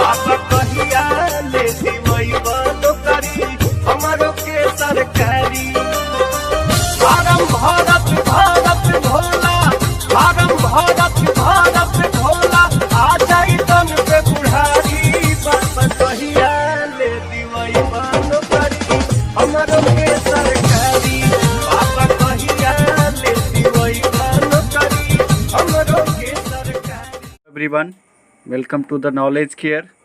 बाबा कहिया ले दिवैबा नौकरी हमारो के सरकारी। फारम भरत भरत भोला, फारम भरत भरत भोला, आ जाई तन पे बुढ़ारी। बाबा कहिया ले दिवैबा नौकरी हमारो के सरकारी। बाबा कहिया ले दिवैबा नौकरी हमारो के सरकारी। Everyone, welcome to the knowledge care.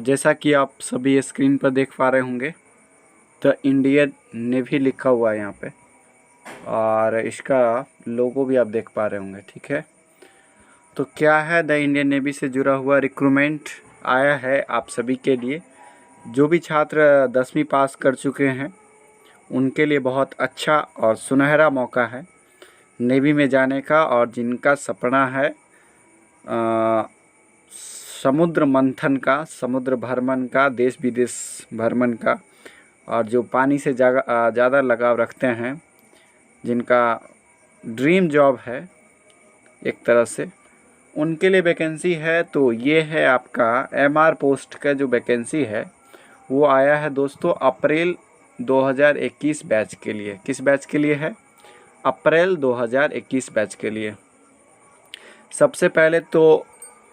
जैसा कि आप सभी स्क्रीन पर देख पा रहे होंगे, द इंडियन नेवी लिखा हुआ है यहाँ पे, और इसका लोगो भी आप देख पा रहे होंगे। ठीक है, तो क्या है, द इंडियन नेवी से जुड़ा हुआ रिक्रूटमेंट आया है आप सभी के लिए। जो भी छात्र 10वीं पास कर चुके हैं उनके लिए बहुत अच्छा और सुनहरा मौका है नेवी में जाने का, और जिनका सपना है समुद्र मंथन का, समुद्र भ्रमण का, देश विदेश भ्रमण का, और जो पानी से ज़्यादा लगाव रखते हैं, जिनका ड्रीम जॉब है एक तरह से, उनके लिए वैकेंसी है। तो ये है आपका एमआर पोस्ट का जो वैकेंसी है वो आया है दोस्तों अप्रैल 2021 बैच के लिए। किस बैच के लिए है? अप्रैल 2021 बैच के लिए। सबसे पहले तो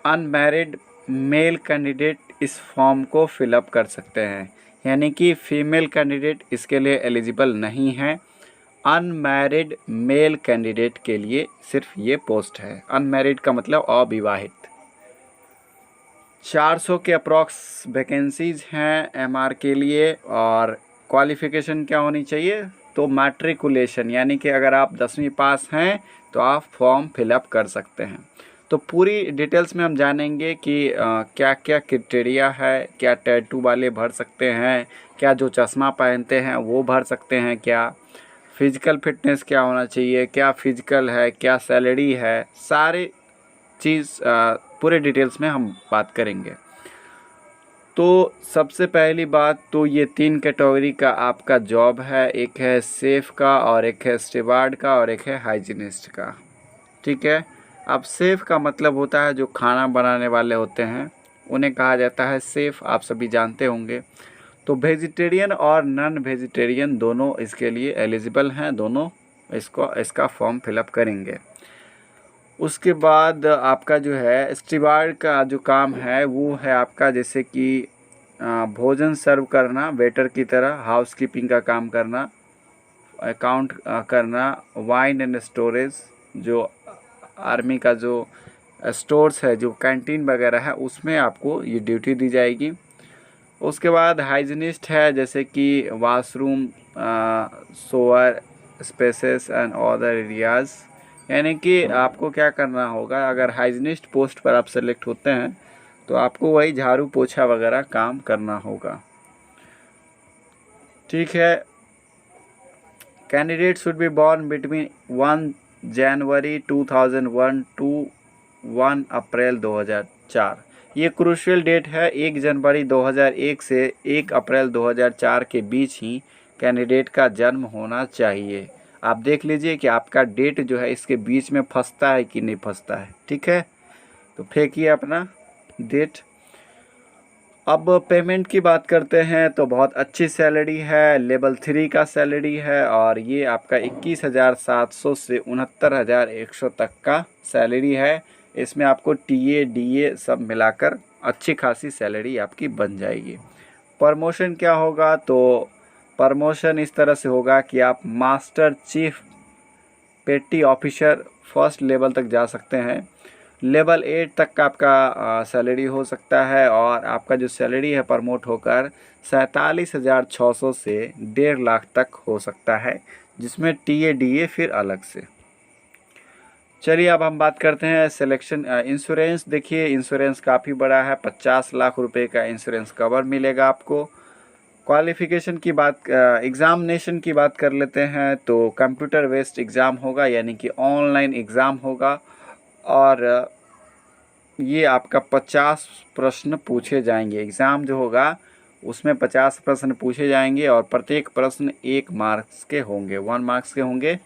अनमैरिड मेल कैंडिडेट इस फॉर्म को फिलअप कर सकते हैं, यानी कि फीमेल कैंडिडेट इसके लिए एलिजिबल नहीं है। अनमैरिड मेल कैंडिडेट के लिए सिर्फ ये पोस्ट है। अनमैरिड का मतलब अविवाहित। 400 के अप्रॉक्स वैकेंसीज हैं एमआर के लिए। और क्वालिफ़िकेशन क्या होनी चाहिए? तो मैट्रिकुलेशन, यानी कि अगर आप 10वीं पास हैं तो आप फॉर्म फिलअप कर सकते हैं। तो पूरी डिटेल्स में हम जानेंगे कि क्या क्या क्राइटेरिया है, क्या टैटू वाले भर सकते हैं, क्या जो चश्मा पहनते हैं वो भर सकते हैं, क्या फिजिकल फिटनेस क्या होना चाहिए, क्या फिजिकल है, क्या सैलरी है, सारे चीज़ पूरे डिटेल्स में हम बात करेंगे। तो सबसे पहली बात तो ये 3 कैटेगरी का आपका जॉब है। एक है सेफ का, और एक है स्टीवार्ड का, और एक है हाइजीनिस्ट का। ठीक है, अब सेफ का मतलब होता है जो खाना बनाने वाले होते हैं, उन्हें कहा जाता है सेफ, आप सभी जानते होंगे। तो वेजिटेरियन और नॉन वेजिटेरियन दोनों इसके लिए एलिजिबल हैं, दोनों इसका फॉर्म फिलअप करेंगे। उसके बाद आपका जो है स्टीवार्ड का जो काम है वो है आपका जैसे कि भोजन सर्व करना, वेटर की तरह, हाउसकीपिंग का काम करना, अकाउंट करना, वाइन एंड स्टोरेज, जो आर्मी का जो स्टोर्स है, जो कैंटीन वगैरह है, उसमें आपको ये ड्यूटी दी जाएगी। उसके बाद हाइजीनिस्ट है, जैसे कि washroom, shore spaces and other areas, यानी कि आपको क्या करना होगा, अगर हाइजीनिस्ट पोस्ट पर आप सेलेक्ट होते हैं तो आपको वही झाड़ू पोछा वगैरह काम करना होगा। ठीक है, candidate should be born between 1 January 2001 to 1 April 2004। ये क्रूशियल डेट है। 1 जनवरी 2001 से 1 अप्रैल 2004 के बीच ही कैंडिडेट का जन्म होना चाहिए। आप देख लीजिए कि आपका डेट जो है इसके बीच में फंसता है कि नहीं फंसता है। ठीक है, तो फेंकिए अपना डेट। अब पेमेंट की बात करते हैं तो बहुत अच्छी सैलरी है, लेवल 3 का सैलरी है, और ये आपका 21,700 से 69,100 तक का सैलरी है। इसमें आपको टीए डीए सब मिलाकर अच्छी खासी सैलरी आपकी बन जाएगी। प्रमोशन क्या होगा? तो प्रमोशन इस तरह से होगा कि आप मास्टर चीफ पेटी ऑफिसर फर्स्ट लेवल तक जा सकते हैं। लेवल 8 तक का आपका सैलरी हो सकता है, और आपका जो सैलरी है प्रमोट होकर 47,600 से 1.5 लाख तक हो सकता है, जिसमें टीए डीए फिर अलग से। चलिए अब हम बात करते हैं सिलेक्शन। इंश्योरेंस देखिए, इंश्योरेंस काफ़ी बड़ा है, 50 लाख रुपए का इंश्योरेंस कवर मिलेगा आपको। क्वालिफ़िकेशन की बात, एग्ज़ामिनेशन की बात कर लेते हैं तो कंप्यूटर बेस्ड एग्ज़ाम होगा, यानी कि ऑनलाइन एग्ज़ाम होगा, और ये आपका 50 प्रश्न पूछे जाएंगे। एग्ज़ाम जो होगा उसमें 50 प्रश्न पूछे जाएंगे, और प्रत्येक प्रश्न 1 मार्क्स के होंगे, 1 मार्क्स के होंगे।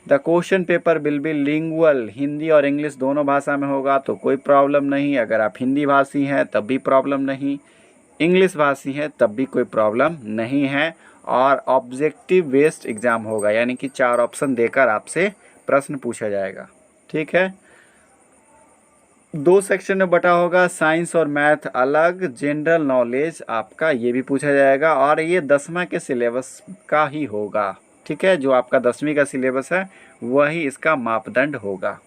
The question paper will be lingual, Hindi और इंग्लिश दोनों भाषा में होगा तो कोई प्रॉब्लम नहीं। अगर आप हिंदी भाषी हैं तब भी प्रॉब्लम नहीं, इंग्लिश भाषी हैं तब भी कोई प्रॉब्लम नहीं है। और ऑब्जेक्टिव बेस्ड एग्ज़ाम होगा, यानी कि 4 ऑप्शन देकर आपसे प्रश्न पूछा जाएगा। ठीक है, 2 सेक्शन में बटा होगा, साइंस और मैथ अलग, जनरल नॉलेज आपका ये भी पूछा जाएगा। और ये 10वां के सिलेबस का ही होगा। ठीक है, जो आपका 10वीं का सिलेबस है वही इसका मापदंड होगा।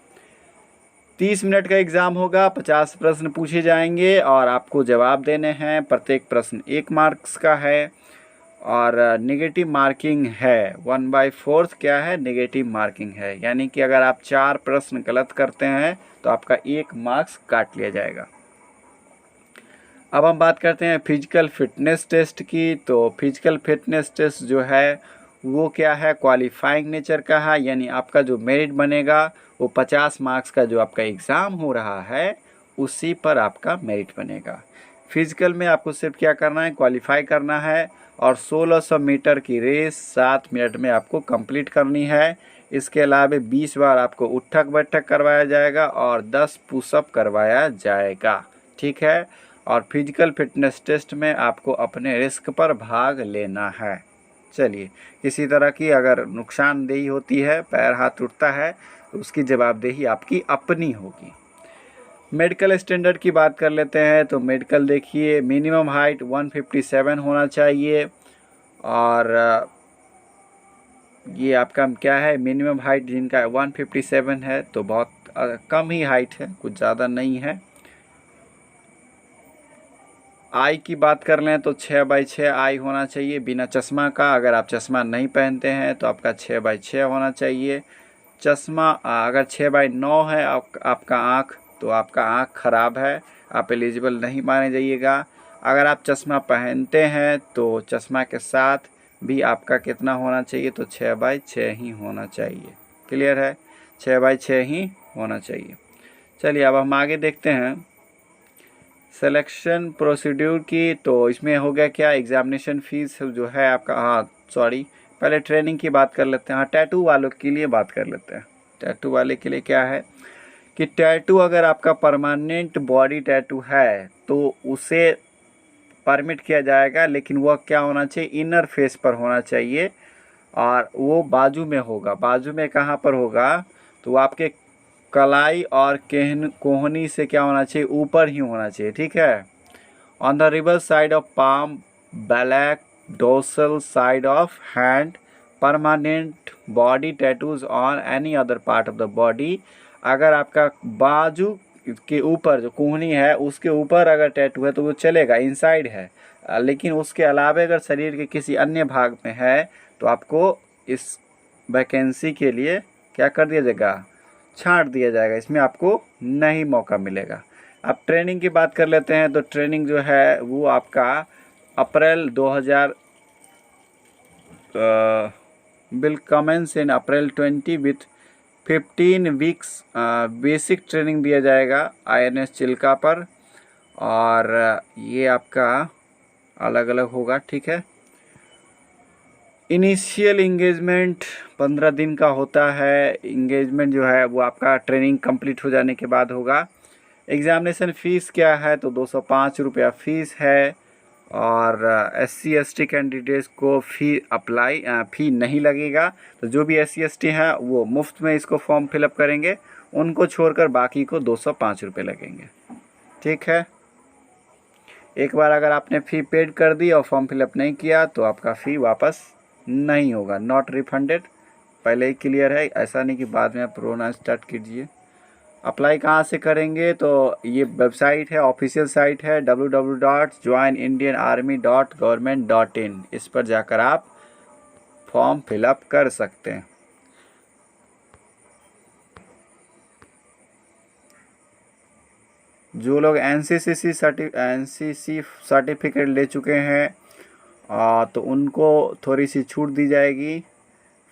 30 मिनट का एग्ज़ाम होगा, 50 प्रश्न पूछे जाएंगे और आपको जवाब देने हैं। प्रत्येक प्रश्न 1 मार्क्स का है और नेगेटिव मार्किंग है। 1/4 क्या है, नेगेटिव मार्किंग है, यानी कि अगर आप 4 प्रश्न गलत करते हैं तो आपका 1 मार्क्स काट लिया जाएगा। अब हम बात करते हैं फिजिकल फिटनेस टेस्ट की। तो फिजिकल फिटनेस टेस्ट जो है वो क्या है, क्वालिफाइंग नेचर का है, यानी आपका जो मेरिट बनेगा वो 50 मार्क्स का जो आपका एग्ज़ाम हो रहा है उसी पर आपका मेरिट बनेगा। फिजिकल में आपको सिर्फ क्या करना है, क्वालिफाई करना है और 1600 मीटर की रेस 7 मिनट में आपको कंप्लीट करनी है। इसके अलावा 20 बार आपको उठक बैठक करवाया जाएगा और 10 पुशअप करवाया जाएगा। ठीक है, और फिजिकल फिटनेस टेस्ट में आपको अपने रिस्क पर भाग लेना है। चलिए, किसी तरह की अगर नुकसानदेही होती है, पैर हाथ टूटता है, तो उसकी जवाबदेही आपकी अपनी होगी। मेडिकल स्टैंडर्ड की बात कर लेते हैं। तो मेडिकल देखिए, मिनिमम हाइट 157 होना चाहिए और ये आपका क्या है, मिनिमम हाइट जिनका 157 है तो बहुत कम ही हाइट है, कुछ ज़्यादा नहीं है। आई की बात कर लें तो 6/6 आई होना चाहिए बिना चश्मा का। अगर आप चश्मा नहीं पहनते हैं तो आपका 6/6 होना चाहिए। चश्मा अगर 6/9 है आपका आँख, तो आपका आँख ख़राब है, आप एलिजिबल नहीं माने जाइएगा। अगर आप चश्मा पहनते हैं तो चश्मा के साथ भी आपका कितना होना चाहिए, तो 6/6 ही होना चाहिए। क्लियर है, 6/6 ही होना चाहिए। चलिए अब हम आगे देखते हैं सिलेक्शन प्रोसीड्यूर की। तो इसमें हो गया क्या, एग्जामिनेशन फीस जो है आपका, पहले ट्रेनिंग की बात कर लेते हैं। हाँ, टैटू वालों के लिए बात कर लेते हैं। टैटू वाले के लिए क्या है कि टैटू अगर आपका परमानेंट बॉडी टैटू है तो उसे परमिट किया जाएगा, लेकिन वह क्या होना चाहिए, इनर फेस पर होना चाहिए और वो बाजू में होगा। बाजू में कहाँ पर होगा, तो आपके कलाई और कोहनी से क्या होना चाहिए, ऊपर ही होना चाहिए। ठीक है, on the reverse side of palm, back dorsal side of hand, permanent body tattoos on any other part of the body. अगर आपका बाजू के ऊपर जो कोहनी है उसके ऊपर अगर टैटू है तो वो चलेगा, इनसाइड है, लेकिन उसके अलावा अगर शरीर के किसी अन्य भाग में है तो आपको इस वैकेंसी के लिए क्या कर दिया जाएगा, छांट दिया जाएगा, इसमें आपको नहीं मौका मिलेगा। अब ट्रेनिंग की बात कर लेते हैं। तो ट्रेनिंग जो है वो आपका April 2000 will commence in April 20 with 15 weeks basic training दिया जाएगा INS चिल्का पर, और ये आपका अलग अलग होगा। ठीक है, इनिशियल इंगेजमेंट 15 दिन का होता है। इंगेजमेंट जो है वो आपका ट्रेनिंग कंप्लीट हो जाने के बाद होगा। एग्ज़ामिनेशन फ़ीस क्या है, तो 205 रुपया फ़ीस है और SC ST कैंडिडेट्स को फ़ी नहीं लगेगा। तो जो भी SC ST हैं वो मुफ्त में इसको फॉर्म फिलअप करेंगे, उनको छोड़कर बाकी को 205 रुपये लगेंगे। ठीक है, एक बार अगर आपने फ़ी पेड कर दी और फॉर्म फिलअप नहीं किया तो आपका फ़ी वापस नहीं होगा, नॉट रिफंडेड। पहले ही क्लियर है, ऐसा नहीं कि बाद में आप रोना स्टार्ट कीजिए। अप्लाई कहाँ से करेंगे, तो ये वेबसाइट है, ऑफिशियल साइट है www.joinindianarmy.government.in। इस पर जाकर आप फॉर्म फिलअप कर सकते हैं। जो लोग NCC सर्टिफिकेट ले चुके हैं तो उनको थोड़ी सी छूट दी जाएगी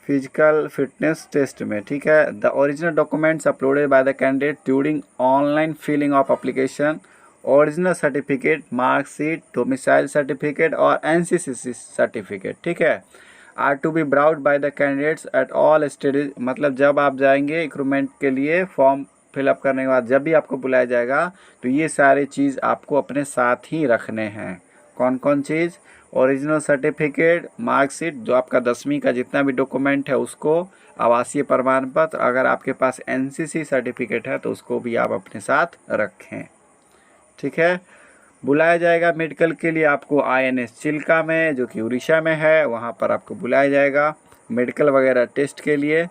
फिजिकल फिटनेस टेस्ट में। ठीक है, the original documents uploaded by the candidate during online filling of application, original certificate, marksheet, domicile certificate और NCC सर्टिफिकेट। ठीक है, are to be brought by the candidates at all stages, मतलब जब आप जाएंगे रिक्रूटमेंट के लिए फॉर्म फिलअप करने के बाद जब भी आपको बुलाया जाएगा तो ये सारे चीज़ आपको अपने साथ ही रखने हैं। कौन कौन चीज़? ओरिजिनल सर्टिफिकेट, मार्कशीट, जो आपका 10वीं का जितना भी डॉक्यूमेंट है उसको, आवासीय प्रमाण पत्र, अगर आपके पास एनसीसी सर्टिफिकेट है तो उसको भी आप अपने साथ रखें। ठीक है। बुलाया जाएगा मेडिकल के लिए आपको INS चिल्का में, जो कि उड़ीसा में है, वहाँ पर आपको बुलाया जाएगा मेडिकल वगैरह टेस्ट के लिए।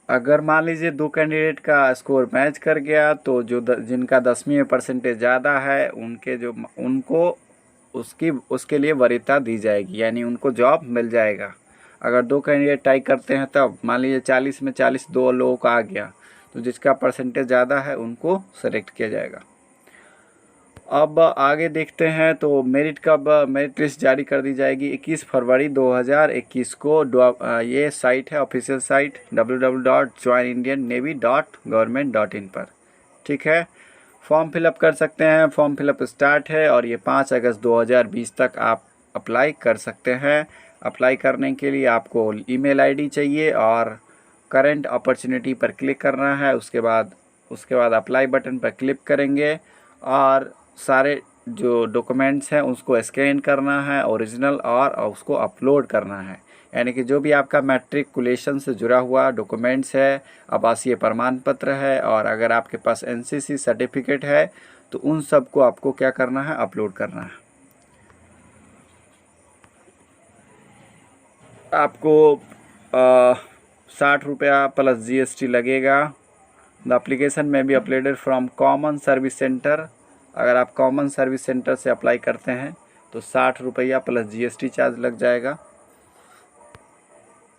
अगर मान लीजिए 2 कैंडिडेट का स्कोर मैच कर गया तो जो जिनका 10वीं में परसेंटेज ज़्यादा है उनको उसके लिए वरीयता दी जाएगी, यानी उनको जॉब मिल जाएगा। अगर 2 कैंडिडेट टाई करते हैं तब मान लीजिए 40 में 40 2 लोगों का आ गया तो जिसका परसेंटेज ज़्यादा है उनको सेलेक्ट किया जाएगा। अब आगे देखते हैं तो मेरिट लिस्ट जारी कर दी जाएगी 21 फरवरी 2021 को। ये साइट है ऑफिशियल साइट www.joinindiannavy.government.in पर। ठीक है। फॉर्म फिलअप कर सकते हैं, फॉर्म फिलअप स्टार्ट है और ये 5 अगस्त 2020 तक आप अप्लाई कर सकते हैं। अप्लाई करने के लिए आपको ईमेल आईडी चाहिए और करंट अपॉर्चुनिटी पर क्लिक करना है। उसके बाद अप्लाई बटन पर क्लिक करेंगे और सारे जो डॉक्यूमेंट्स हैं उसको स्कैन करना है ओरिजिनल और उसको अपलोड करना है। यानी कि जो भी आपका मैट्रिकुलेशन से जुड़ा हुआ डॉक्यूमेंट्स है, आवासीय प्रमाण पत्र है और अगर आपके पास एनसीसी सर्टिफिकेट है तो उन सब को आपको क्या करना है, अपलोड करना है। आपको 60 रुपया प्लस GST लगेगा। द एप्लीकेशन में be uploaded from common service centre. अगर आप कॉमन सर्विस सेंटर से अप्लाई करते हैं तो 60 रुपया प्लस GST चार्ज लग जाएगा।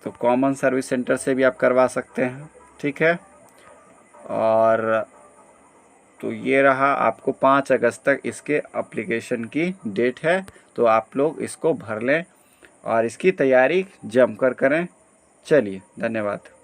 तो कॉमन सर्विस सेंटर से भी आप करवा सकते हैं। ठीक है। और तो ये रहा, आपको 5 अगस्त तक इसके एप्लीकेशन की डेट है, तो आप लोग इसको भर लें और इसकी तैयारी जमकर करें। चलिए, धन्यवाद।